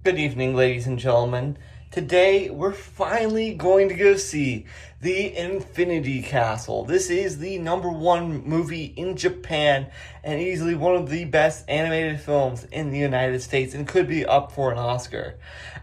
Good evening, ladies and gentlemen. Today, we're finally going to go see the Infiniti Castle. This is the #1 movie in Japan and easily one of the best animated films in the United States and could be up for an Oscar.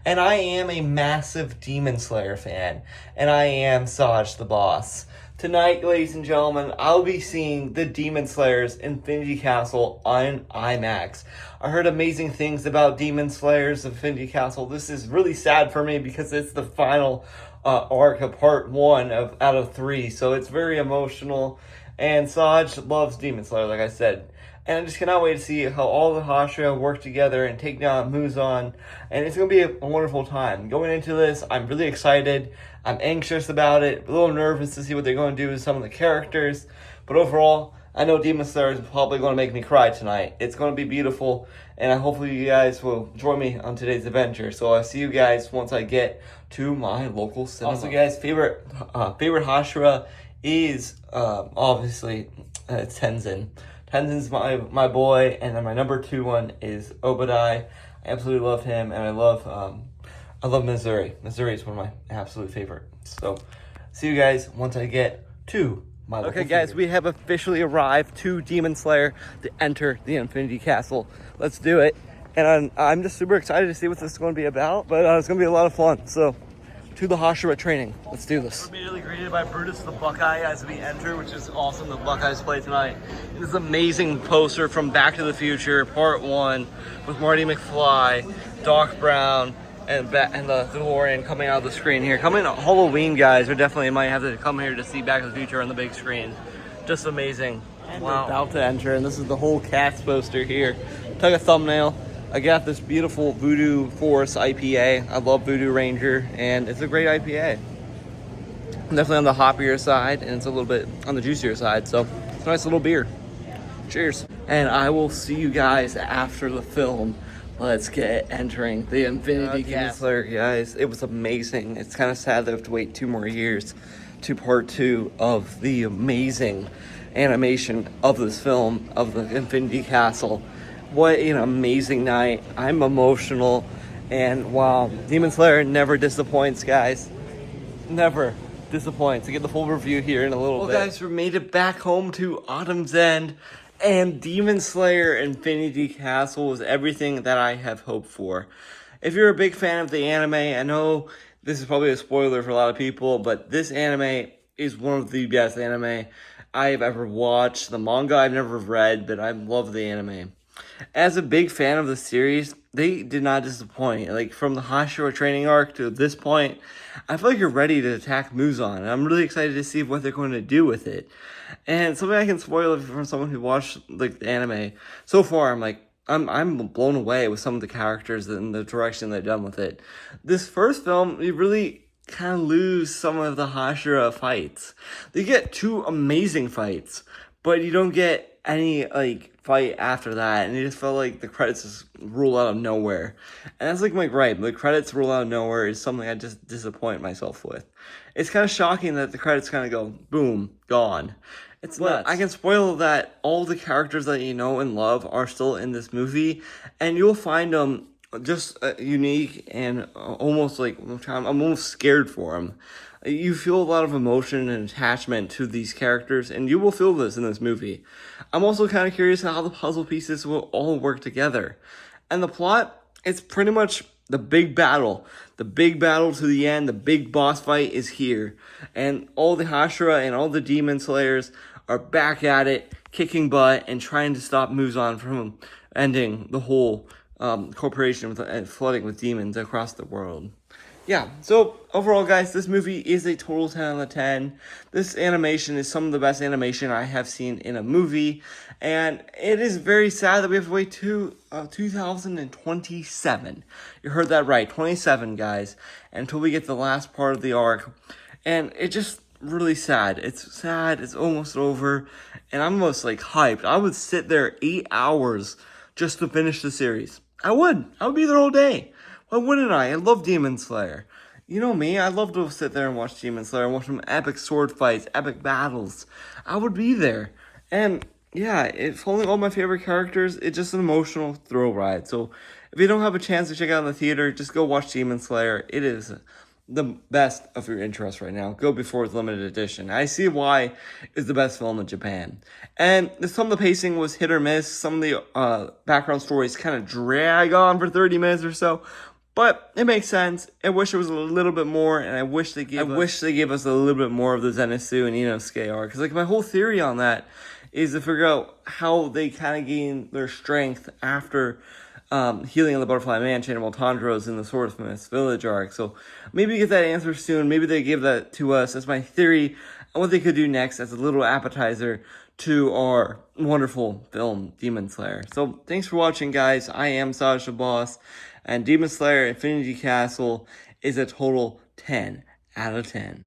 And I am a massive Demonslayer fan, and I am Saj the boss. Tonight, ladies and gentlemen, I'll be seeing the Demonslayer's Infiniti Castle on IMAX. I heard amazing things about Demonslayer's Infiniti Castle. This is really sad for me because it's the final arc of part 1 out of 3, so it's very emotional. And Saj loves Demonslayer, like I said. And I just cannot wait to see how all the Hashira work together and take down Muzan. And it's going to be a wonderful time. Going into this, I'm really excited. I'm anxious about it. A little nervous to see what they're going to do with some of the characters. But overall, I know Demon Slayer is probably going to make me cry tonight. It's going to be beautiful. And hopefully you guys will join me on today's adventure. So I'll see you guys once I get to my local cinema. Also, guys, favorite Hashira is obviously Tenzin. Tenzin's my boy, and then my number 2 one is Obadai. I absolutely love him, and I love Missouri. Missouri is one of my absolute favorites. So, see you guys once I get to my local theater. Guys, we have officially arrived to Demon Slayer to enter the Infiniti Castle. Let's do it. And I'm just super excited to see what this is going to be about, but it's going to be a lot of fun. So, to the Hashira training. Let's do this. We're immediately greeted by Brutus the Buckeye as we enter, which is awesome. The Buckeyes play tonight. This amazing poster from Back to the Future, Part 1, with Marty McFly, Doc Brown, and the DeLorean coming out of the screen here. Coming Halloween, guys, we definitely might have to come here to see Back to the Future on the big screen. Just amazing. And wow. We're about to enter, and this is the whole cast poster here. Took a thumbnail. I got this beautiful Voodoo Forest IPA. I love Voodoo Ranger, and it's a great IPA. Definitely on the hoppier side, and it's a little bit on the juicier side, so it's a nice little beer. Cheers. And I will see you guys after the film. Let's get entering the Infiniti Castle. Guys, it was amazing. It's kind of sad that I have to wait 2 more years to part 2 of the amazing animation of this film, of the Infiniti Castle. What an amazing night. I'm emotional. And wow, Demon Slayer never disappoints, guys. Never disappoints. To get the full review here in a little bit. Well, guys, we made it back home to Autumn's End. And Demon Slayer Infiniti Castle was everything that I have hoped for. If you're a big fan of the anime, I know this is probably a spoiler for a lot of people, but this anime is one of the best anime I've ever watched. The manga I've never read, but I love the anime. As a big fan of the series, they did not disappoint. Like, from the Hashira training arc to this point, I feel like you're ready to attack Muzan. And I'm really excited to see what they're going to do with it. And something I can spoil from someone who watched like the anime. So far, I'm blown away with some of the characters and the direction they've done with it. This first film, you really kind of lose some of the Hashira fights. They get 2 amazing fights, but you don't get any fight after that, and it just felt like the credits just rule out of nowhere. And that's my gripe. The credits rule out of nowhere is something I just disappoint myself with. It's kind of shocking that the credits kind of go boom, gone. It's nuts. I can spoil that all the characters that you know and love are still in this movie, and you'll find them just unique and almost I'm almost scared for them. You feel a lot of emotion and attachment to these characters, and you will feel this in this movie. I'm also kind of curious how the puzzle pieces will all work together. And the plot, it's pretty much the big battle. The big battle to the end, the big boss fight is here. And all the Hashira and all the Demon Slayers are back at it, kicking butt and trying to stop Muzan from ending the whole corporation and flooding with demons across the world. Yeah, so overall, guys, this movie is a total 10 out of 10. This animation is some of the best animation I have seen in a movie, and it is very sad that we have to wait to 2027. You heard that right, 27, guys, until we get the last part of the arc, and it's just really sad. It's sad, it's almost over, and I'm almost hyped. I would sit there 8 hours just to finish the series. I would be there all day. Why wouldn't I? I love Demon Slayer. You know me, I love to sit there and watch Demon Slayer and watch some epic sword fights, epic battles. I would be there. And yeah, it's following all my favorite characters. It's just an emotional thrill ride. So If you don't have a chance to check it out in the theater, just go watch Demonslayer. It is the best of your interest right now. Go before it's limited edition. I see why it's the best film in Japan. And some of the pacing was hit or miss. Some of the background stories kind of drag on for 30 minutes or so. But it makes sense. I wish it was a little bit more, and I wish they gave us a little bit more of the Zenitsu and Inosuke arc. Because my whole theory on that is to figure out how they kind of gain their strength after healing on the Butterfly Mansion and while Tanjiro's in the Swordsmith's Village arc. So maybe we get that answer soon. Maybe they give that to us. That's my theory on what they could do next as a little appetizer to our wonderful film, Demon Slayer. So thanks for watching, guys. I am Sasha Boss, and Demon Slayer Infinity Castle is a total 10 out of 10.